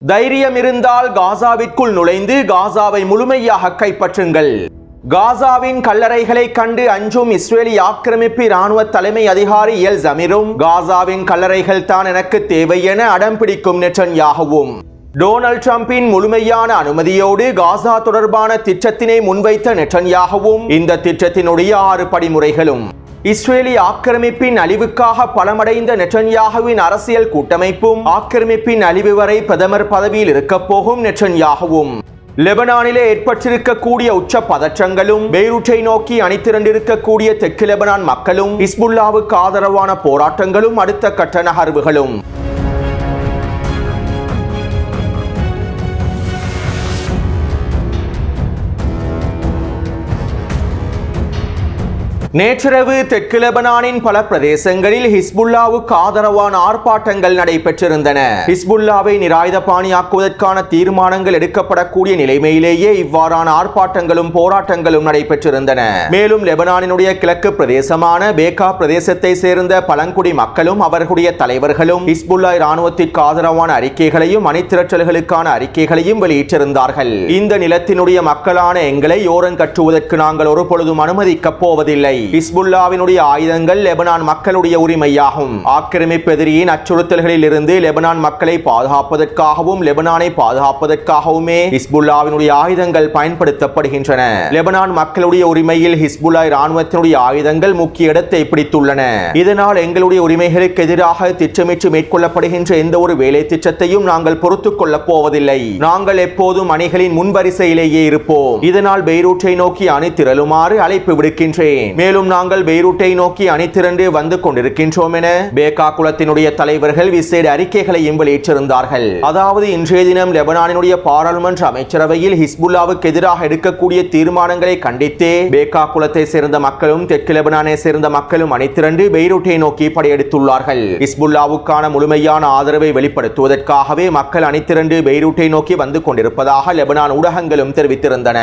தைரியம் இருந்தால் காசாவிற்குள் நுழைந்து காசாவை முழுமையாக கைப்பற்றுங்கள். காசாவின் கல்லறைகளை கண்டு அஞ்சும் இஸ்ரேலி ஆக்கிரமிப்பு இராணுவ தலைமை அதிகாரி எல் ஜமீரும் காசாவின் கல்லறைகள் தான் எனக்கு தேவை என அடம்பிடிக்கும் நெட்டன்யாகுவும் டொனால்ட் ட்ரம்பின் முழுமையான அனுமதியோடு காசா தொடர்பான திட்டத்தினை முன்வைத்த நெட்டன்யாகுவும் இந்த திட்டத்தினுடைய 6 படிமுறைகளும் இஸ்ரேலி ஆக்கிரமிப்பின் அழிவுக்காக பலமடைந்த நெட்டன்யாகுவின் அரசியல் கூட்டமைப்பும் ஆக்கிரமிப்பின் அழிவு வரை பிரதமர் பதவியில் இருக்கப் போகும் நெட்டன்யாகுவும் லெபனானிலே ஏற்பட்டிருக்கக்கூடிய உச்ச பதற்றங்களும் பெய்ரூட்டை நோக்கி அணிதிரண்டிருக்கக்கூடிய தெற்கு லெபனான் மக்களும் ஹிஸ்புல்லாவுக்கு ஆதரவான போராட்டங்களும் அடுத்த கட்ட நகர்வுகளும் நேற்றிரவு தெற்கு லெபனானின் பல பிரதேசங்களில் ஹிஸ்புல்லாவுக்கு ஆதரவான ஆர்ப்பாட்டங்கள் நடைபெற்றிருந்தன. ஹிஸ்புல்லாவை நிராயுதபாணியாக்குவதற்கான தீர்மானங்கள் எடுக்கப்படக்கூடிய நிலைமையிலேயே இவ்வாறான ஆர்ப்பாட்டங்களும் போராட்டங்களும் நடைபெற்றிருந்தன. மேலும் லெபனானினுடைய கிழக்கு பிரதேசமான பேகா பிரதேசத்தை சேர்ந்த பழங்குடி மக்களும் அவர்களுடைய தலைவர்களும் ஹிஸ்புல்லா இராணுவத்திற்கு ஆதரவான அறிக்கைகளையும் அணிதிரட்டல்களுக்கான அறிக்கைகளையும் வெளியிட்டிருந்தார்கள். இந்த நிலத்தினுடைய மக்களான எங்களை ஓரங்கட்டுவதற்கு நாங்கள் ஒரு பொழுதும் அனுமதிக்கப் போவதில்லை. ஹிஸ்புல்லாவினுடைய ஆயுதங்கள் லெபனான் மக்களுடைய உரிமையாகும். ஆக்கிரமிப்பு எதிரியின் அச்சுறுத்தல்களில் இருந்து லெபனான் மக்களை பாதுகாப்பதற்காகவும் லெபனானை பாதுகாப்பதற்காகவுமே ஹிஸ்புல்லாவினுடைய ஆயுதங்கள் பயன்படுத்தப்படுகின்றன. லெபனான் மக்களுடைய உரிமையில் ஹிஸ்புல்லா இராணுவத்தினுடைய ஆயுதங்கள் முக்கிய இடத்தை பிடித்துள்ளன. இதனால் எங்களுடைய உரிமைகளுக்கு எதிராக திட்டமிட்டு மேற்கொள்ளப்படுகின்ற எந்த ஒரு வேலை திட்டத்தையும் நாங்கள் பொறுத்துக் கொள்ளப் போவதில்லை. நாங்கள் எப்போதும் அணிகளின் முன்வரிசையிலேயே இருப்போம். இதனால் பெய்ரூட்டை நோக்கி அணி திரளுமாறு அழைப்பு விடுக்கின்றேன். மேலும் நாங்கள் பெய்ரூட்டை நோக்கி அணிதிரண்டு வந்து கொண்டிருக்கின்றோம் என பேகா குலத்தினுடைய தலைவர்கள் விசேட அறிக்கைகளையும் வெளியிட்டிருந்தார்கள். அதாவது இன்றைய தினம் லெபனானினுடைய பாராளுமன்ற அமைச்சரவையில் ஹிஸ்புல்லாவுக்கு எதிராக எடுக்கக்கூடிய தீர்மானங்களை கண்டித்தே பேகா குலத்தை சேர்ந்த மக்களும் தெற்கு லெபனானை சேர்ந்த மக்களும் அணிதிரண்டு பெய்ரூட்டை நோக்கி படையெடுத்துள்ளார்கள். ஹிஸ்புல்லாவுக்கான முழுமையான ஆதரவை வெளிப்படுத்துவதற்காகவே மக்கள் அணிதிரண்டு பெய்ரூட்டை நோக்கி வந்து கொண்டிருப்பதாக லெபனான் ஊடகங்களும் தெரிவித்திருந்தன.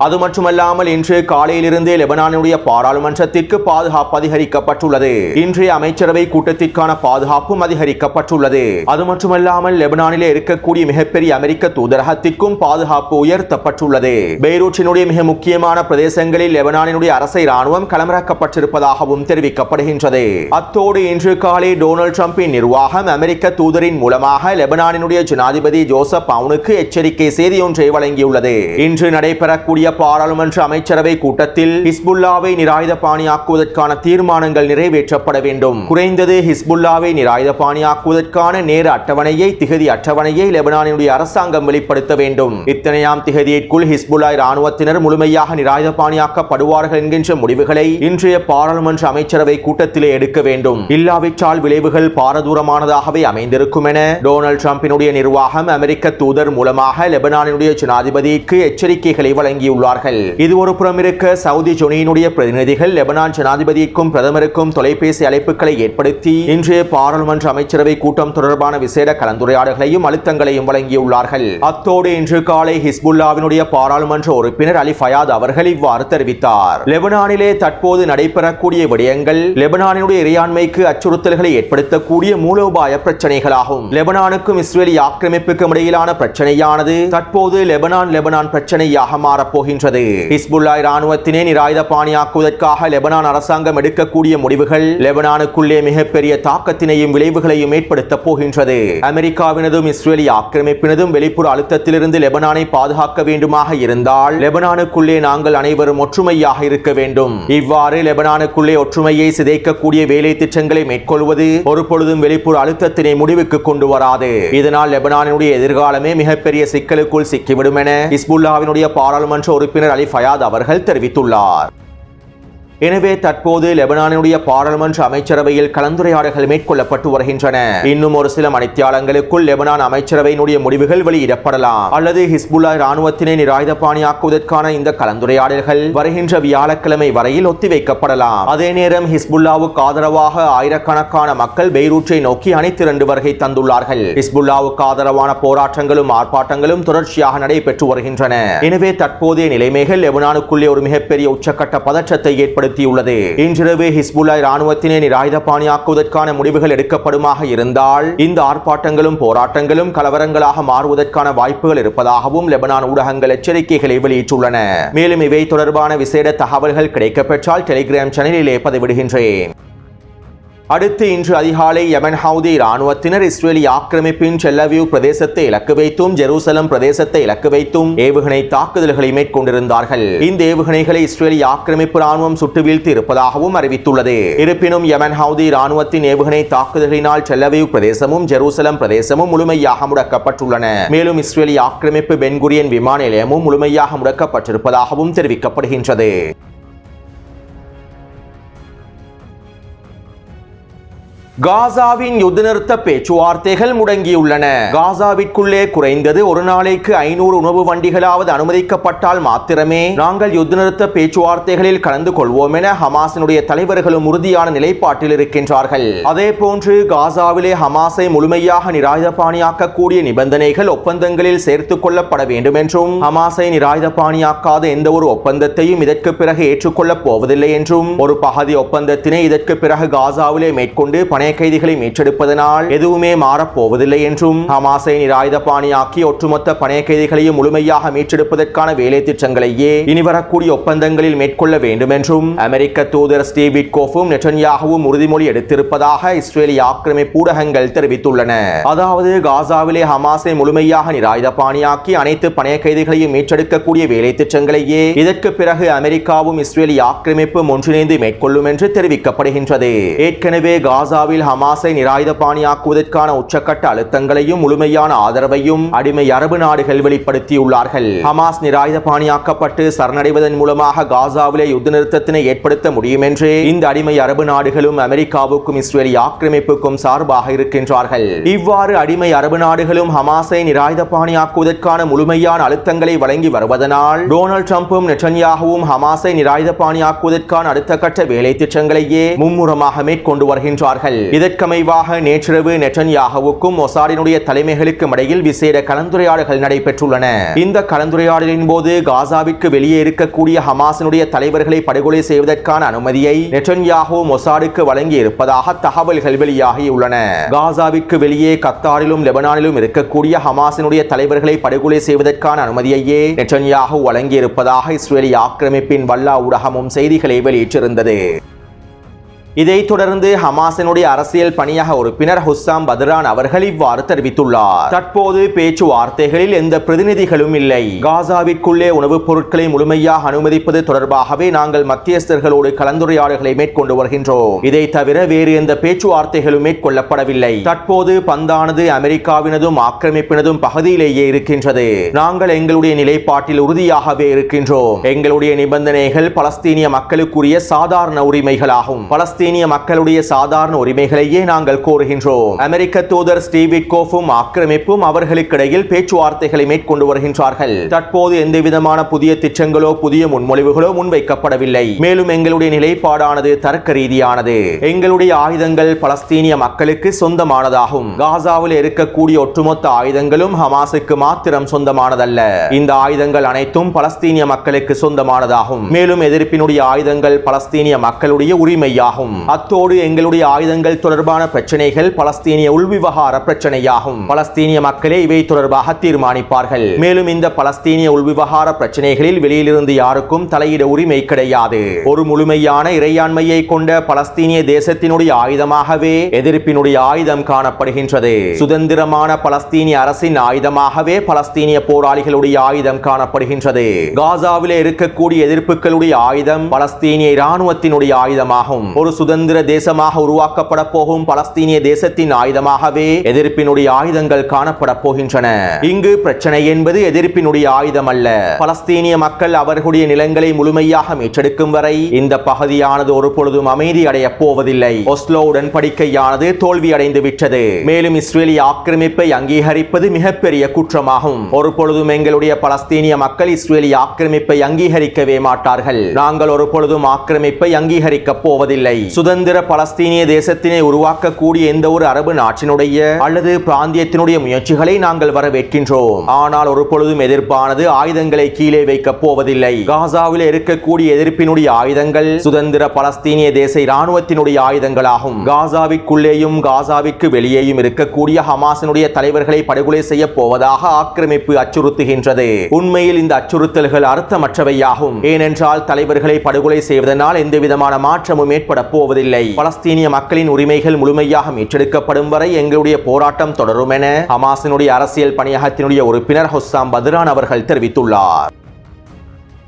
அது மட்டுமல்லாமல் இன்று காலையிலிருந்தே லெபனானுடைய பாராளுமன்றத்திற்கு பாதுகாப்பு அதிகரிக்கப்பட்டுள்ளது. இன்றைய அமைச்சரவை கூட்டத்திற்கான பாதுகாப்பும் அதிகரிக்கப்பட்டுள்ளது. அது மட்டுமல்லாமல் லெபனானிலே இருக்கக்கூடிய மிகப்பெரிய அமெரிக்க தூதரகத்திற்கும் பாதுகாப்பு உயர்த்தப்பட்டுள்ளது. பெய்ரூட்டினுடைய மிக முக்கியமான பிரதேசங்களில் லெபனானினுடைய அரசை ராணுவம் களமிறக்கப்பட்டிருப்பதாகவும் தெரிவிக்கப்படுகின்றது. அத்தோடு இன்று காலை டொனால்ட் ட்ரம்பின் நிர்வாகம் அமெரிக்க தூதரின் மூலமாக லெபனானினுடைய ஜனாதிபதி ஜோசப் அவுனுக்கு எச்சரிக்கை செய்தி ஒன்றை வழங்கியுள்ளது. இன்று நடைபெறக்கூடிய பாராளுமன்ற அமைச்சரவை கூட்டத்தில் ஹிஸ்புல்லாவை நிராயுதபாணியாக்குவதற்கான தீர்மானங்கள் நிறைவேற்றப்பட வேண்டும். குறைந்தது ஹிஸ்புல்லாவை நிராயுதபாணியாக்குவதற்கான நேர அட்டவணையை திகதி அட்டவணையை லெபனானுடைய அரசாங்கம் வெளிப்படுத்த வேண்டும். இத்தனையாம் திகதியிற்குள் ஹிஸ்புல்லா இராணுவத்தினர் முழுமையாக நிராயுதபாணியாக்கப்படுவார்கள் என்கின்ற முடிவுகளை இன்றைய பாராளுமன்ற அமைச்சரவை கூட்டத்திலே எடுக்க வேண்டும். இல்லாவிட்டால் விளைவுகள் பாரதூரமானதாகவே அமைந்திருக்கும் என டொனால்ட் ட்ரம்பினுடைய நிர்வாகம் அமெரிக்க தூதர் மூலமாக லெபனானுடைய ஜனாதிபதிக்கு எச்சரிக்கைகளை வழங்கியுள்ளார். இது ஒரு புறம் இருக்க சவுதி ஜொனியினுடைய பிரதிநிதிகள் லெபனான் ஜனாதிபதிக்கும் பிரதமருக்கும் தொலைபேசி அழைப்புகளை ஏற்படுத்தி இன்றைய பாராளுமன்ற அமைச்சரவை கூட்டம் தொடர்பான விசேட கலந்துரையாடல்களையும் அழுத்தங்களையும் வழங்கியுள்ளார்கள். அத்தோடு இன்று காலை ஹிஸ்புல்லாவினுடைய பாராளுமன்ற உறுப்பினர் அலி ஃபயாத் அவர்கள் இவ்வாறு தெரிவித்தார். லெபனானிலே தற்போது நடைபெறக்கூடிய விடயங்கள் லெபனானினுடைய இறையாண்மைக்கு அச்சுறுத்தல்களை ஏற்படுத்தக்கூடிய மூலோபாய பிரச்சனைகளாகும். லெபனானுக்கும் இஸ்ரேலி ஆக்கிரமிப்புக்கும் இடையிலான பிரச்சனையானது தற்போது லெபனான் பிரச்சனையாக மாறப்போகிறது. ஹிஸ்புல்லா இராணுவத்தினை நிராயுதபாணியாக்குவதற்காக லெபனான் அரசாங்கம் எடுக்கக்கூடிய முடிவுகள் லெபனானுக்குள்ளே மிகப்பெரிய தாக்கத்தினையும் விளைவுகளையும் ஏற்படுத்த போகின்றது. அமெரிக்காவினதும் இஸ்ரேலி ஆக்கிரமிப்பினதும் வெளிப்புற அழுத்தத்திலிருந்து லெபனானை பாதுகாக்க வேண்டுமாக இருந்தால் லெபனானுக்குள்ளே நாங்கள் அனைவரும் ஒற்றுமையாக இருக்க வேண்டும். இவ்வாறு லெபனானுக்குள்ளே ஒற்றுமையை சிதைக்கக்கூடிய வேலை திட்டங்களை மேற்கொள்வது ஒரு பொழுதும் வெளிப்புற அழுத்தத்தினை முடிவுக்கு கொண்டு வராது. இதனால் லெபனானுடைய எதிர்காலமே மிகப்பெரிய சிக்கலுக்குள் சிக்கிவிடும் என ஹிஸ்புல்லாவினுடைய பாராளுமன்ற உறுப்பினர் அலி ஃபயாத் அவர்கள் தெரிவித்துள்ளார். எனவே தற்போது லெபனானுடைய பாராளுமன்ற அமைச்சரவையில் கலந்துரையாடல்கள் மேற்கொள்ளப்பட்டு வருகின்றன. இன்னும் ஒரு சில மணித்தியாலங்களுக்குள் லெபனான் அமைச்சரவையினுடைய முடிவுகள் வெளியிடப்படலாம். அல்லது ஹிஸ்புல்லா இராணுவத்தினை நிராயுதபாணியாக்குவதற்கான இந்த கலந்துரையாடல்கள் வருகின்ற வியாழக்கிழமை வரையில் ஒத்திவைக்கப்படலாம். அதே நேரம் ஹிஸ்புல்லாவுக்கு ஆதரவாக ஆயிரக்கணக்கான மக்கள் பெய்ரூட்டை நோக்கி அணிதிரண்டு வருகை தந்துள்ளார்கள். ஹிஸ்புல்லாவுக்கு ஆதரவான போராட்டங்களும் ஆர்ப்பாட்டங்களும் தொடர்ச்சியாக நடைபெற்று வருகின்றன. எனவே தற்போதைய நிலைமைகள் லெபனானுக்குள்ளே ஒரு மிகப்பெரிய உச்சக்கட்ட பதற்றத்தை ஏற்படுத்தி வெளிப்படுத்தியுள்ளது. இன்றிரவு ஹிஸ்புல்லா இராணுவத்தினை நிராயுதபாணியாக்குவதற்கான முடிவுகள் எடுக்கப்படுமாக இருந்தால் இந்த ஆர்ப்பாட்டங்களும் போராட்டங்களும் கலவரங்களாக மாறுவதற்கான வாய்ப்புகள் இருப்பதாகவும் லெபனான் ஊடகங்கள் எச்சரிக்கைகளை வெளியிட்டுள்ளன. மேலும் இவை தொடர்பான விசேட தகவல்கள் கிடைக்கப்பெற்றால் டெலிகிராம் சேனலிலே பதிவிடுகின்றேன். அடுத்து இன்று அதிகாலை யமன் ஹவுதி இராணுவத்தினர் இஸ்ரேலி ஆக்கிரமிப்பின் டெல்-அவிவ் பிரதேசத்தை இலக்கு வைத்தும் ஜெருசலம் பிரதேசத்தை இலக்கு வைத்தும் ஏவுகணை தாக்குதல்களை மேற்கொண்டிருந்தார்கள். இந்த ஏவுகணைகளை இஸ்ரேலி ஆக்கிரமிப்பு இராணுவம் சுட்டு வீழ்த்தி இருப்பதாகவும் அறிவித்துள்ளது. இருப்பினும் யமன் ஹவுதி இராணுவத்தின் ஏவுகணை தாக்குதல்களினால் டெல்-அவிவ் பிரதேசமும் ஜெருசலம் பிரதேசமும் முழுமையாக முடக்கப்பட்டுள்ளன. மேலும் இஸ்ரேலி ஆக்கிரமிப்பு பென் குரியன் விமான நிலையமும் முழுமையாக முடக்கப்பட்டிருப்பதாகவும் தெரிவிக்கப்படுகின்றது. காசாவின் யுத்த நிறுத்த பேச்சுவார்த்தைகள் முடங்கியுள்ளன. காசாவிற்குள்ளே குறைந்தது ஒரு நாளைக்கு 500 உணவு வண்டிகளாவது அனுமதிக்கப்பட்டால் மாத்திரமே நாங்கள் யுத்த நிறுத்த பேச்சுவார்த்தைகளில் கலந்து கொள்வோம் என ஹமாஸினுடைய தலைவர்களும் உறுதியான நிலைப்பாட்டில் இருக்கின்றார்கள். அதே போன்று காசாவிலே ஹமாஸை முழுமையாக நிராயுதபாணியாக்கக்கூடிய நிபந்தனைகள் ஒப்பந்தங்களில் சேர்த்துக் கொள்ளப்பட வேண்டும் என்றும் ஹமாஸை நிராயுதபாணியாக்காத எந்த ஒரு ஒப்பந்தத்தையும் இதற்கு பிறகு ஏற்றுக்கொள்ளப் போவதில்லை என்றும் ஒரு பகுதி ஒப்பந்தத்தினை இதற்கு பிறகு காசாவிலே மேற்கொண்டு கைதிகளை மீட்டெடுப்பதனால் எதுவுமே மாறப்போவதில்லை என்றும் ஹமாஸை நிராயுதபாணியாக்கி ஒட்டுமொத்த பணைய கைதிகளையும் முழுமையாக மீட்டெடுப்பதற்கான வேலை திட்டங்களையே இனி வரக்கூடிய ஒப்பந்தங்களில் மேற்கொள்ள வேண்டும் என்றும் அமெரிக்க தூதர் ஸ்டீவ் விட்கோஃபும் நெட்டன்யாகுவும் உறுதிமொழி எடுத்திருப்பதாக இஸ்ரேலி ஆக்கிரமிப்பு ஊடகங்கள் தெரிவித்துள்ளன. அதாவது காசாவிலே ஹமாஸை முழுமையாக நிராயுதபாணியாக்கி அனைத்து பணைய கைதிகளையும் மீட்டெடுக்கக்கூடிய வேலை திட்டங்களையே இதற்கு பிறகு அமெரிக்காவும் இஸ்ரேலி ஆக்கிரமிப்பும் ஒன்றிணைந்து மேற்கொள்ளும் என்று தெரிவிக்கப்படுகின்றது. ஏற்கனவே காசாவில் ஹமாஸை நிராயுதபாணியாக்குவதற்கான உச்சக்கட்ட அழுத்தங்களையும் முழுமையான ஆதரவையும் அடிமை அரபு நாடுகள் வெளிப்படுத்தியுள்ளார்கள். ஹமாஸ் நிராயுதபாணியாக்கப்பட்டு சரணடைவதன் மூலமாக காசாவிலே யுத்த நிறுத்தத்தினை ஏற்படுத்த முடியும் என்று இந்த அடிமை அரபு நாடுகளும் அமெரிக்காவுக்கும் இஸ்ரேலி ஆக்கிரமிப்புக்கும் சார்பாக இருக்கின்றார்கள். இவ்வாறு அடிமை அரபு நாடுகளும் ஹமாஸை நிராயுதபாணியாக்குவதற்கான முழுமையான அழுத்தங்களை வழங்கி வருவதனால் டொனால்ட் ட்ரம்பும் நெட்டன்யாகுவும் ஹமாஸை நிராயுதபாணியாக்குவதற்கான அடுத்த கட்ட வேலை திட்டங்களையே மும்முரமாக மேற்கொண்டு வருகின்றார்கள். இதற்கமைவாக நேற்றிரவு நெட்டன்யாகுவுக்கும் மொசாடினுடைய தலைமைகளுக்கும் இடையில் விசேட கலந்துரையாடல்கள் நடைபெற்றுள்ளன. இந்த கலந்துரையாடலின் போது காசாவிற்கு வெளியே இருக்கக்கூடிய ஹமாஸினுடைய தலைவர்களை படுகொலை செய்வதற்கான அனுமதியை நெட்டன்யாகு மொசாடுக்கு வழங்கி இருப்பதாக தகவல்கள் வெளியாகியுள்ளன. காசாவிற்கு வெளியே கத்தாரிலும் லெபனானிலும் இருக்கக்கூடிய ஹமாஸினுடைய தலைவர்களை படுகொலை செய்வதற்கான அனுமதியையே நெட்டன்யாகு வழங்கி இருப்பதாக இஸ்ரேலி ஆக்கிரமிப்பின் வல்லா ஊடகமும் செய்திகளை வெளியிட்டிருந்தது. இதைத் தொடர்ந்து ஹமாஸினுடைய அரசியல் பணியக உறுப்பினர் ஹுஸ்ஸாம் பத்ரான் அவர்கள் இவ்வாறு தெரிவித்துள்ளார். தற்போது பேச்சுவார்த்தைகளில் எந்த பிரதிநிதிகளும் இல்லை. காசாவிற்குள்ளே உணவுப் பொருட்களை முழுமையாக அனுமதிப்பது தொடர்பாகவே நாங்கள் மத்தியஸ்தர்களோடு கலந்துரையாடல்களை மேற்கொண்டு வருகின்றோம். இதை தவிர வேறு எந்த பேச்சுவார்த்தைகளும் மேற்கொள்ளப்படவில்லை. தற்போது பந்தானது அமெரிக்காவினதும் ஆக்கிரமிப்பினதும் பகுதியிலேயே இருக்கின்றது. நாங்கள் எங்களுடைய நிலைப்பாட்டில் உறுதியாகவே இருக்கின்றோம். எங்களுடைய நிபந்தனைகள் பலஸ்தீனிய மக்களுக்குரிய சாதாரண உரிமைகளாகும். பலஸ்தீனிய மக்களுடைய சாதாரண உரிமைகளையே நாங்கள் கோருகின்றோம். அமெரிக்க தூதர் ஸ்டீவ் விட்கோஃபும் ஆக்கிரமிப்பும் அவர்களுக்கிடையில் பேச்சுவார்த்தைகளை மேற்கொண்டு வருகின்றார்கள். தற்போது எந்தவிதமான புதிய திட்டங்களோ புதிய முன்மொழிவுகளோ முன்வைக்கப்படவில்லை. மேலும் எங்களுடைய நிலைப்பாடானது தர்க்க ரீதியானது. எங்களுடைய ஆயுதங்கள் பலஸ்தீனிய மக்களுக்கு சொந்தமானதாகும். காசாவில் இருக்கக்கூடிய ஒட்டுமொத்த ஆயுதங்களும் ஹமாஸுக்கு மாத்திரம் சொந்தமானதல்ல. இந்த ஆயுதங்கள் அனைத்தும் பலஸ்தீனிய மக்களுக்கு சொந்தமானதாகும். மேலும் எதிர்ப்பினுடைய ஆயுதங்கள் பலஸ்தீனிய மக்களுடைய உரிமையாகும். அத்தோடு எங்களுடைய ஆயுதங்கள் தொடர்பான பிரச்சனைகள் பலஸ்தீனிய உள்விவகார பிரச்சனையாகும். பலஸ்தீனிய மக்களே இவை தொடர்பாக தீர்மானிப்பார்கள். மேலும் இந்த பலஸ்தீனிய உள்விவகார பிரச்சனைகளில் வெளியிலிருந்து யாருக்கும் தலையிட உரிமை கிடையாது. ஒரு முழுமையான இறையாண்மையை கொண்ட பலஸ்தீனிய தேசத்தினுடைய ஆயுதமாகவே எதிர்ப்பினுடைய ஆயுதம் காணப்படுகின்றது. சுதந்திரமான பலஸ்தீனிய அரசின் ஆயுதமாகவே பலஸ்தீனிய போராளிகளுடைய ஆயுதம் காணப்படுகின்றது. காசாவிலே இருக்கக்கூடிய எதிர்ப்புகளுடைய ஆயுதம் பலஸ்தீனிய இராணுவத்தினுடைய ஆயுதமாகும். ஒரு சுதந்திர தேசமாக உருவாக்கப்பட போகும் பலஸ்தீனிய தேசத்தின் ஆயுதமாகவே எதிர்ப்பினுடைய ஆயுதங்கள் காணப்பட போகின்றன. இங்கு பிரச்சனை என்பது எதிர்ப்பினுடைய ஆயுதம் அல்ல. பலஸ்தீனிய மக்கள் அவர்களுடைய நிலங்களை முழுமையாக மீட்டெடுக்கும் வரை இந்த பகுதியானது ஒரு பொழுதும் அமைதி அடைய போவதில்லை. ஒஸ்லோ உடன்படிக்கையானது தோல்வி அடைந்து விட்டது. மேலும் இஸ்ரேலிய ஆக்கிரமிப்பை அங்கீகரிப்பது மிகப்பெரிய குற்றமாகும். ஒரு பொழுதும் எங்களுடைய பலஸ்தீனிய மக்கள் இஸ்ரேலிய ஆக்கிரமிப்பை அங்கீகரிக்கவே மாட்டார்கள். நாங்கள் ஒரு பொழுதும் ஆக்கிரமிப்பை அங்கீகரிக்க போவதில்லை. சுதந்திர பலஸ்தீனிய தேசத்தினை உருவாக்கக்கூடிய எந்த ஒரு அரபு நாட்டினுடைய அல்லது பிராந்தியத்தினுடைய முயற்சிகளை நாங்கள் வரவேற்கின்றோம். ஆனால் ஒரு பொழுதும் எதிர்ப்பானது ஆயுதங்களை கீழே வைக்கப் போவதில்லை. காசாவில் இருக்கக்கூடிய எதிர்ப்பினுடைய ஆயுதங்கள் சுதந்திர பலஸ்தீனிய தேச இராணுவத்தினுடைய ஆயுதங்களாகும். காசாவிற்குள்ளேயும் காசாவிற்கு வெளியேயும் இருக்கக்கூடிய ஹமாஸினுடைய தலைவர்களை படுகொலை செய்ய போவதாக ஆக்கிரமிப்பு அச்சுறுத்துகின்றது. உண்மையில் இந்த அச்சுறுத்தல்கள் அர்த்தமற்றவையாகும். ஏனென்றால் தலைவர்களை படுகொலை செய்வதனால் எந்தவிதமான மாற்றமும் ஏற்பட போவதில்லை. பலஸ்தீனிய மக்களின் உரிமைகள் முழுமையாக மீட்டெடுக்கப்படும் வரை எங்களுடைய போராட்டம் தொடரும் என ஹமாஸினுடைய அரசியல் பணியகத்தினுடைய உறுப்பினர் ஹொஸ்ஸாம் பத்ரான் அவர்கள் தெரிவித்துள்ளார்.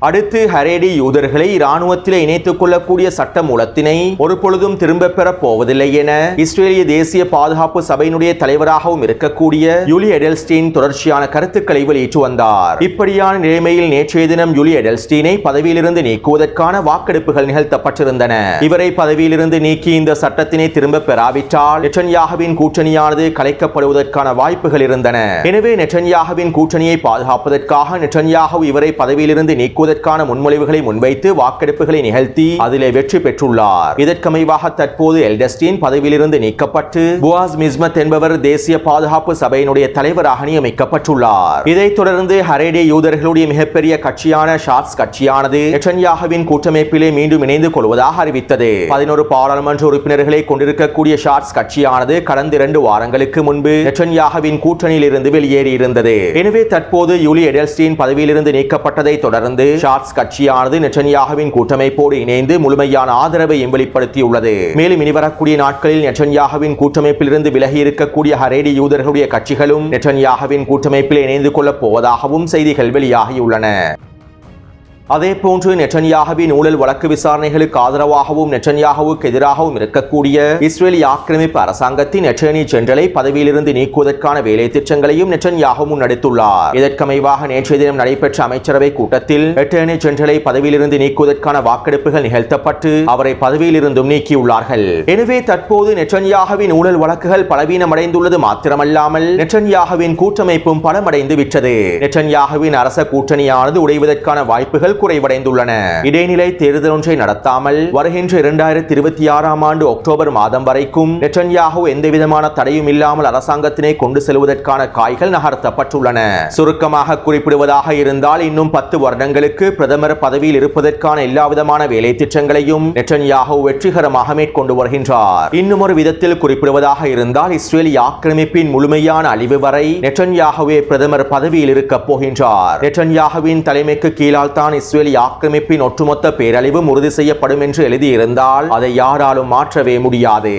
அடுத்து ஹரேடி யூதர்களை இராணுவத்திலே இணைத்துக் கொள்ளக்கூடிய சட்ட மூலத்தினை ஒரு பொழுதும் திரும்ப பெறப் போவதில்லை என இஸ்ரேலிய தேசிய பாதுகாப்பு சபையினுடைய தலைவராகவும் இருக்கக்கூடிய யூலி எடெல்ஸ்டீன் தொடர்ச்சியான கருத்துக்களை வெளியிட்டு வந்தார். இப்படியான நிலைமையில் நேற்றைய தினம் யூலி எடெல்ஸ்டீனை பதவியிலிருந்து நீக்குவதற்கான வாக்கெடுப்புகள் நிகழ்த்தப்பட்டிருந்தன. இவரை பதவியிலிருந்து நீக்கி இந்த சட்டத்தினை திரும்ப பெறாவிட்டால் நெட்டன்யாகுவின் கூட்டணியானது கலைக்கப்படுவதற்கான வாய்ப்புகள் இருந்தன. எனவே நெட்டன்யாகுவின் கூட்டணியை பாதுகாப்பதற்காக நெட்டன்யாகு இவரை பதவியிலிருந்து நீக்குவதற்கான முன்மொழிவுகளை முன்வைத்து வாக்கெடுப்புகளை நிகழ்த்தி அதிலே வெற்றி பெற்றுள்ளார். இதற்கமைவாக தற்போது எல்டஸ்டீன் பதவியிலிருந்து நீக்கப்பட்டு புவாஸ் மிஸ்மத் என்பவர் தேசிய பாதுகாப்பு சபையினுடைய தலைவராக நியமிக்கப்பட்டுள்ளார். இதைத் தொடர்ந்து ஹரேடி யூதர்களுடைய மிகப்பெரிய கட்சியான ஷாட்ஸ் கட்சியானது நெட்டன்யாகுவின் கூட்டமைப்பிலே மீண்டும் இணைந்து கொள்வதாக அறிவித்தது. 11 பாராளுமன்ற உறுப்பினர்களை கொண்டிருக்கக்கூடிய ஷாட்ஸ் கட்சியானது கடந்த 2 வாரங்களுக்கு முன்பு நெட்டன்யாகுவின் கூட்டணியில் இருந்து வெளியேறியிருந்தது. எனவே தற்போது யூலி எடெல்ஸ்டீன் பதவியிலிருந்து நீக்கப்பட்டதை தொடர்ந்து ஷாட்ஸ் கட்சியானது நெட்டன்யாகுவின் கூட்டமைப்போடு இணைந்து முழுமையான ஆதரவை வெளிப்படுத்தியுள்ளது. மேலும் இனிவரக்கூடிய நாட்களில் நெட்டன்யாகுவின் கூட்டமைப்பிலிருந்து விலகி இருக்கக்கூடிய ஹரேடி யூதர்களுடைய கட்சிகளும் நெட்டன்யாகுவின் கூட்டமைப்பில் இணைந்து கொள்ளப் போவதாகவும் செய்திகள் வெளியாகியுள்ளன. அதேபோன்று நெட்டன்யாகுவின் ஊழல் வழக்கு விசாரணைகளுக்கு ஆதரவாகவும் நெட்டன்யாகுவுக்கு எதிராகவும் இருக்கக்கூடிய இஸ்ரேலிய ஆக்கிரமிப்பு அரசாங்கத்தின் அட்டர்னி ஜெனரலை பதவியிலிருந்து நீக்குவதற்கான வேலை திட்டங்களையும் நெட்டன்யாகு முன்னெடுத்துள்ளார். இதற்கமைவாக நேற்றைய தினம் நடைபெற்ற அமைச்சரவை கூட்டத்தில் அட்டர்னி ஜெனரலை பதவியிலிருந்து நீக்குவதற்கான வாக்கெடுப்புகள் நிகழ்த்தப்பட்டு அவரை பதவியிலிருந்தும் நீக்கியுள்ளார்கள். எனவே தற்போது நெட்டன்யாகுவின் ஊழல் வழக்குகள் பலவீனமடைந்துள்ளது மாத்திரமல்லாமல் நெட்டன்யாகுவின் கூட்டமைப்பும் பலமடைந்து விட்டது. நெட்டன்யாகுவின் அரச கூட்டணியானது உடைவதற்கான வாய்ப்புகள் குறைவடைந்துள்ளன. இடைநிலை தேர்தல் ஒன்றை நடத்தாமல் வருகின்ற 2026ஆம் ஆண்டு அக்டோபர் மாதம் வரைக்கும் நெட்டன்யாகு எந்தவிதமான தடையும் இல்லாமல் அரசாங்கத்தினை கொண்டு செல்வதற்கான காய்கள் நகர்த்தப்பட்டுள்ளன. சுருக்கமாக குறிப்பிடுவதாக இருந்தால் இன்னும் 10 வருடங்களுக்கு பிரதமர் பதவியில் இருப்பதற்கான எல்லாவிதமான வேலை திட்டங்களையும் நெட்டன்யாகு வெற்றிகரமாக மேற்கொண்டு வருகின்றார். இன்னும் ஒரு விதத்தில் குறிப்பிடுவதாக இருந்தால் இஸ்ரேலிய ஆக்கிரமிப்பின் முழுமையான அழிவு வரை நெட்டன்யாகுவே பிரதமர் பதவியில் இருக்கப் போகின்றார். நெட்டன்யாகுவின் தலைமைக்கு கீழால் தான் இஸ்ரேலிய ஆக்கிரமிப்பின் ஒட்டுமொத்த பேரழிவும் உறுதி செய்யப்படும் என்று எழுதியிருந்தால் அதை யாராலும் மாற்றவே முடியாது.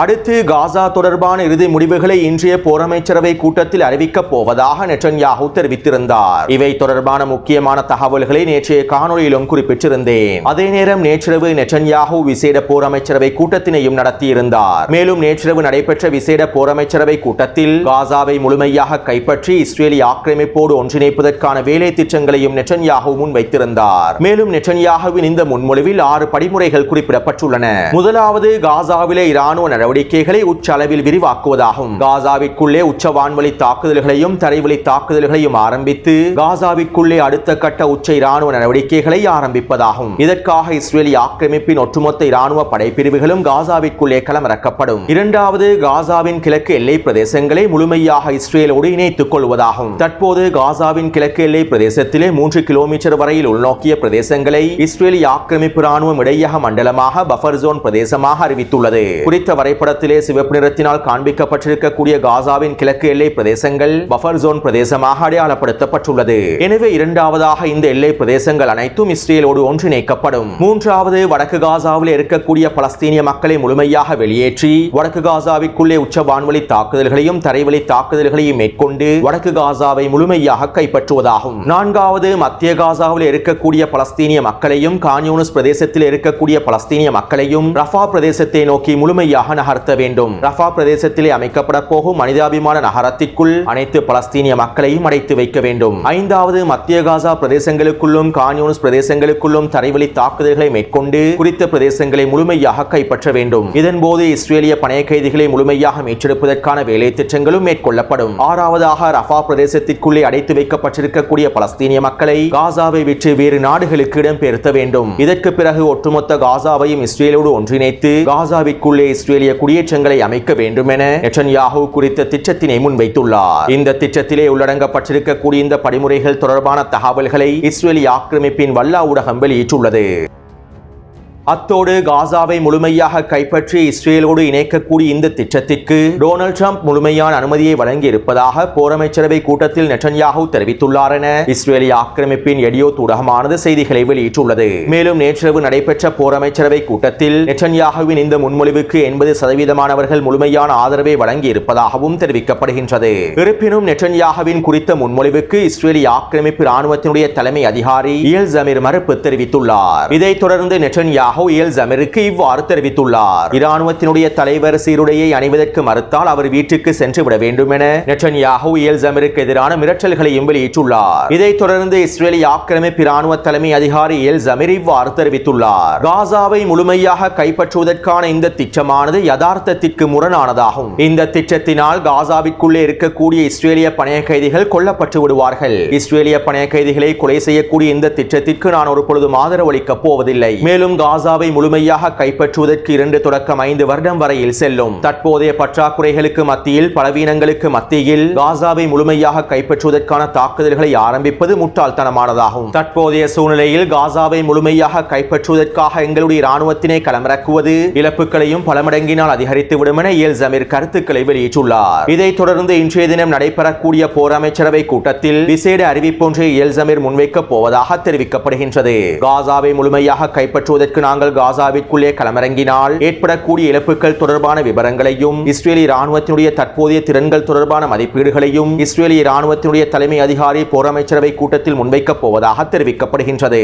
அடுத்து காசா தொடர்பான இறுதி முடிவுகளை இன்றைய போரமைச்சரவை கூட்டத்தில் அறிவிக்கப் போவதாக நெட்டன்யாகு தெரிவித்திருந்தார். இவை தொடர்பான முக்கியமான தகவல்களை நேற்றைய காணொலியிலும் குறிப்பிட்டிருந்தேன். அதே நேரம் நேற்றிரவு நெட்டன்யாகு விசேட போரமைச்சரவை கூட்டத்தினையும் நடத்தியிருந்தார். மேலும் நேற்றிரவு நடைபெற்ற விசேட போரமைச்சரவை கூட்டத்தில் காசாவை முழுமையாக கைப்பற்றி இஸ்ரேலிய ஆக்கிரமிப்போடு ஒன்றிணைப்பதற்கான வேலை திட்டங்களையும் நெட்டன்யாகு முன்வைத்திருந்தார். மேலும் நெட்டன்யாகுவின் இந்த முன்மொழிவில் 6 படிமுறைகள் குறிப்பிடப்பட்டுள்ளன. முதலாவது காசாவிலே இராணுவ நடவடிக்கைகளை உச்ச அளவில் விரிவாக்குவதாகும். காசாவிற்குள்ளே உச்ச வான்வழி தாக்குதல்களையும் தரைவழி தாக்குதல்களையும் ஆரம்பித்து காசாவிற்குள்ளே அடுத்த கட்ட உச்ச இராணுவ நடவடிக்கைகளை ஆரம்பிப்பதாகும். இதற்காக இஸ்ரேலிய ஆக்கிரமிப்பின் ஒட்டுமொத்த இராணுவ படைப்பிரிவுகளும் காசாவிற்குள்ளே களமிறக்கப்படும். இரண்டாவது காசாவின் கிழக்கு எல்லை பிரதேசங்களை முழுமையாக இஸ்ரேலோடு இணைத்துக் கொள்வதாகும். தற்போது காசாவின் கிழக்கு எல்லை பிரதேசத்திலே 3 கிலோமீட்டர் வரையில் உள்நோக்கிய பிரதேசங்களை இஸ்ரேலிய ஆக்கிரமிப்பு இராணுவம் இடையக மண்டலமாக பஃபர் ஜோன் பிரதேசமாக அறிவித்துள்ளது. குறித்த வரைபடத்திலே சிவப்பு நிறத்தினால் காண்பிக்கப்பட்டிருக்கக்கூடிய காசாவின் கிழக்கு எல்லை பிரதேசங்கள் பஃபர் ஜோன் பிரதேசமாக அடையாளப்படுத்தப்பட்டுள்ளது. எனவே இரண்டாவதாக இந்த எல்லை பிரதேசங்கள் அனைத்தும் இஸ்ரேலோடு ஒன்றிணைக்கப்படும். மூன்றாவது வடக்கு காசாவில் இருக்கக்கூடிய பலஸ்தீனிய மக்களை முழுமையாக வெளியேற்றி வடக்கு காசாவிற்குள்ளே உச்ச வான்வழி தாக்குதல்களையும் தரைவழி தாக்குதல்களையும் மேற்கொண்டு வடக்கு காசாவை முழுமையாக கைப்பற்றுவதாகும். நான்காவது மத்திய காசாவில் இருக்கக்கூடிய பலஸ்தீனிய மக்களையும் கான் யூனிஸ் பிரதேசத்தில் இருக்கக்கூடிய பலஸ்தீனிய மக்களையும் ரஃபா பிரதேசத்தை நோக்கி முழுமையாக நகர்த்த வேண்டும். ரஃபா பிரதேசத்திலே அமைக்கப்பட போகும் மனிதாபிமான நகரத்திற்குள் அனைத்து பலஸ்தீனிய மக்களையும் அடைத்து வைக்க வேண்டும். 5வது மத்திய காசா பிரதேசங்களுக்குள்ளும் கான் யூனிஸ் பிரதேசங்களுக்குள்ளும் தரைவழி தாக்குதல்களை மேற்கொண்டு குறித்த பிரதேசங்களை முழுமையாக கைப்பற்ற வேண்டும். இதன்போது இஸ்ரேலிய பணைய கைதிகளை முழுமையாக மீட்டெடுப்பதற்கான வேலை திட்டங்களும் மேற்கொள்ளப்படும். 6வதாக ரஃபா பிரதேசத்திற்குள்ளே அடைத்து வைக்கப்பட்டிருக்கக்கூடிய பலஸ்தீனிய மக்களை காசாவை விட்டு வேறு நாடுகளுக்கு இடம்பெயர்த்த வேண்டும். இதற்கு பிறகு ஒட்டுமொத்த காசாவையும் இஸ்ரேலோடு ஒன்றிணைத்து காசாவிற்குள்ளே இஸ்ரேலிய குடியேற்றங்களை அமைக்க வேண்டும் என நெட்டன்யாஹூ குறித்த திட்டத்தினை முன்வைத்துள்ளார். இந்த திட்டத்திலே உள்ளடங்கப்பட்டிருக்கக்கூடிய இந்த படிமுறைகள் தொடர்பான தகவல்களை இஸ்ரேலிய ஆக்கிரமிப்பின் வல்லா ஊடகம் வெளியிட்டுள்ளது. அத்தோடு காசாவை முழுமையாக கைப்பற்றி இஸ்ரேலோடு இணைக்கக்கூடிய இந்த திட்டத்திற்கு டொனால்ட் ட்ரம்ப் முழுமையான அனுமதியை வழங்கி இருப்பதாக போர் அமைச்சரவை கூட்டத்தில் நெட்டன்யாஹூ தெரிவித்துள்ளார் என இஸ்ரேலிய ஆக்கிரமிப்பின் எடியோத் ஊடகமானது செய்திகளை வெளியிட்டுள்ளது. மேலும் நேற்றிரவு நடைபெற்ற போர் அமைச்சரவை கூட்டத்தில் நெட்டன்யாஹூவின் இந்த முன்மொழிவுக்கு 80% முழுமையான ஆதரவை வழங்கி இருப்பதாகவும் தெரிவிக்கப்படுகின்றது. இருப்பினும் நெட்டன்யாஹூவின் குறித்த முன்மொழிவுக்கு இஸ்ரேலிய ஆக்கிரமிப்பு ராணுவத்தினுடைய தலைமை அதிகாரி இயல் ஜமீர் மறுப்பு தெரிவித்துள்ளார். இதைத் தொடர்ந்து நெட்டன்யாஹூ இயல் ஜமீருக்கு இவ்வாறு தெரிவித்துள்ளார். இராணுவத்தினுடைய தலைவர் சீருடையை அணிவதற்கு மறுத்தால் அவர் வீட்டுக்கு சென்று விட வேண்டும் என நெட்டன்யாஹூ இயல் ஜமீருக்கு எதிரான மிரட்டல்களையும் வெளியிட்டுள்ளார். இதைத் தொடர்ந்து இஸ்ரேலிய ஆக்கிரமிப்பு ராணுவ தலைமை அதிகாரி இயல் ஜமீர் இவ்வாறு தெரிவித்துள்ளார். காசாவை முழுமையாக கைப்பற்றுவதற்கான இந்த திட்டமானது யதார்த்தத்திற்கு முரணானதாகும். இந்த திட்டத்தினால் காசாவிற்குள்ளே இருக்கக்கூடிய இஸ்ரேலிய பணைய கைதிகள் கொல்லப்பட்டு விடுவார்கள். இஸ்ரேலிய பணைய கைதிகளை கொலை செய்யக்கூடிய இந்த திட்டத்திற்கு நான் ஒரு பொழுதும் ஆதரவளிக்கப் போவதில்லை. மேலும் காசாவை முழுமையாக கைப்பற்றுவதற்கு 2 தொடக்கம் 5 வருடம் வரையில் செல்லும். தற்போதைய பற்றாக்குறைகளுக்கு மத்தியில் பலவீனங்களுக்கு மத்தியில் காசாவை முழுமையாக கைப்பற்றுவதற்கான தாக்குதல்களை ஆரம்பிப்பது முட்டாள்தனமானதாகும். தற்போதைய சூழ்நிலையில் காசாவை முழுமையாக கைப்பற்றுவதற்காக எங்களுடைய இராணுவத்தினை களமிறக்குவது இழப்புகளையும் பல மடங்கினால் அதிகரித்துவிடும் என இயல் ஜமீர் கருத்துக்களை வெளியிட்டுள்ளார். இதைத் தொடர்ந்து இன்றைய தினம் நடைபெறக்கூடிய போர் அமைச்சரவை கூட்டத்தில் விசேட அறிவிப்பொன்றை இயல் ஜமீர் முன்வைக்கப் போவதாக தெரிவிக்கப்படுகின்றது. காசாவை முழுமையாக கைப்பற்றுவதற்கு நாங்கள் காசாவிற்குள்ளே களமிறங்கினால் ஏற்படக்கூடிய இழப்புகள் தொடர்பான விவரங்களையும் இஸ்ரேலிய இராணுவத்தினுடைய தற்போதைய திறன்கள் தொடர்பான மதிப்பீடுகளையும் இஸ்ரேலிய இராணுவத்தினுடைய தலைமை அதிகாரி போர் அமைச்சரவை கூட்டத்தில் முன்வைக்கப் போவதாக தெரிவிக்கப்படுகின்றது.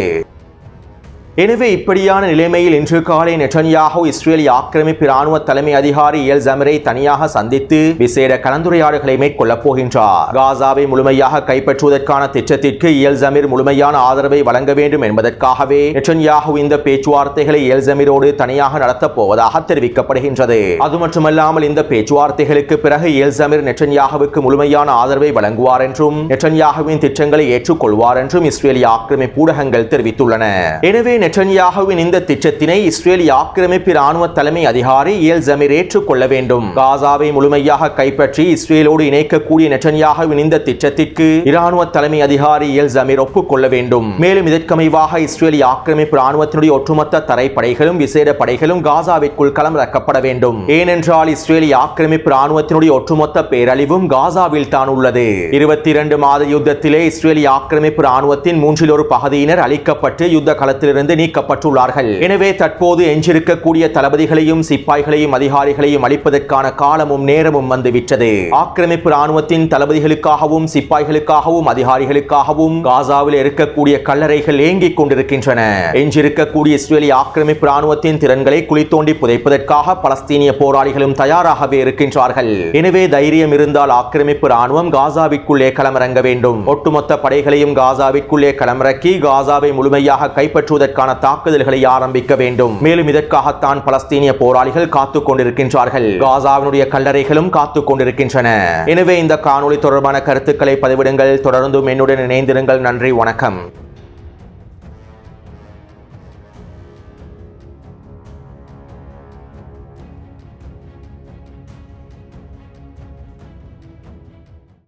எனவே இப்படியான நிலைமையில் இன்று காலை நெட்டன்யாஹூ இஸ்ரேலிய ஆக்கிரமிப்பு ராணுவ தலைமை அதிகாரி இயல் ஜமீரை தனியாக சந்தித்து விசேட கலந்துரையாடல்களை மேற்கொள்ளப் போகின்றார். காசாவை முழுமையாக கைப்பற்றுவதற்கான திட்டத்திற்கு இயல் ஜமீர் முழுமையான ஆதரவை வழங்க வேண்டும் என்பதற்காகவே நெட்டன்யாஹூ இந்த பேச்சுவார்த்தைகளை இயல் ஜமீரோடு தனியாக நடத்தப் போவதாக தெரிவிக்கப்படுகின்றது. அது மட்டுமல்லாமல் இந்த பேச்சுவார்த்தைகளுக்கு பிறகு இயல் ஜமீர் நெட்டன்யாஹூவுக்கு முழுமையான ஆதரவை வழங்குவார் என்றும் நெட்டன்யாஹூவின் திட்டங்களை ஏற்றுக்கொள்வார் என்றும் இஸ்ரேலிய ஆக்கிரமிப்பு ஊடகங்கள் தெரிவித்துள்ளன. எனவே நெட்டன்யாஹூவின் இந்த திட்டத்தினை இஸ்ரேலிய ஆக்கிரமிப்பு ராணுவ தலைமை அதிகாரி இயல் ஜமீர் ஏற்றுக்கொள்ள வேண்டும். காசாவை முழுமையாக கைப்பற்றி இஸ்ரேலோடு இணைக்கக்கூடிய நெட்டன்யாஹூவின் இந்த திட்டத்திற்கு இராணுவ தலைமை அதிகாரி இயல் ஜமீர் ஒப்புக்கொள்ள வேண்டும். மேலும் இதற்கமைவாக இஸ்ரேலிய ஆக்கிரமிப்பு ராணுவத்தினுடைய ஒட்டுமொத்த தரைப்படைகளும் விசேட படைகளும் காசாவிற்குள் களமிறக்கப்பட வேண்டும். ஏனென்றால் இஸ்ரேலிய ஆக்கிரமிப்பு ராணுவத்தினுடைய ஒட்டுமொத்த பேரழிவும் காசாவில் தான் உள்ளது. 22 மாத யுத்தத்திலே இஸ்ரேலிய ஆக்கிரமிப்பு ராணுவத்தின் 1/3 பகுதியினர் அழிக்கப்பட்டு யுத்த களத்திலிருந்து நீக்கப்பட்டுள்ளார்கள். எனவே தற்போது எஞ்சிருக்கக்கூடிய தளபதிகளையும் சிப்பாய்களையும் அதிகாரிகளையும் அளிப்பதற்கான காலமும் நேரமும் வந்துவிட்டது. ஆக்கிரமிப்பு ராணுவத்தின் தளபதிகளுக்காகவும் சிப்பாய்களுக்காகவும் அதிகாரிகளுக்காகவும் காசாவில் இருக்கக்கூடிய கல்லறைகள் ஏங்கிக் கொண்டிருக்கின்றன. எஞ்சிருக்கக்கூடிய இஸ்ரேலிய ஆக்கிரமிப்பு ராணுவத்தின் திறன்களை குழி தோண்டி புதைப்பதற்காக பலஸ்தீனிய போராளிகளும் தயாராகவே இருக்கின்றார்கள். எனவே தைரியம் இருந்தால் ஆக்கிரமிப்பு ராணுவம் காசாவிற்குள்ளே களமிறங்க வேண்டும். ஒட்டுமொத்த படைகளையும் காசாவிற்குள்ளே களமிறக்கி காசாவை முழுமையாக கைப்பற்றுவதற்கான தாக்குதல்களை ஆரம்பிக்க வேண்டும். மேலும் இதற்காகத்தான் பலஸ்தீனிய போராளிகள் காத்துக் கொண்டிருக்கின்றார்கள். காசாவினுடைய கல்லறைகளும் காத்துக் கொண்டிருக்கின்றன. எனவே இந்த காணொளி தொடர்பான கருத்துக்களை பதிவிடுங்கள். தொடர்ந்தும் என்னுடன் இணைந்திருங்கள். நன்றி, வணக்கம்.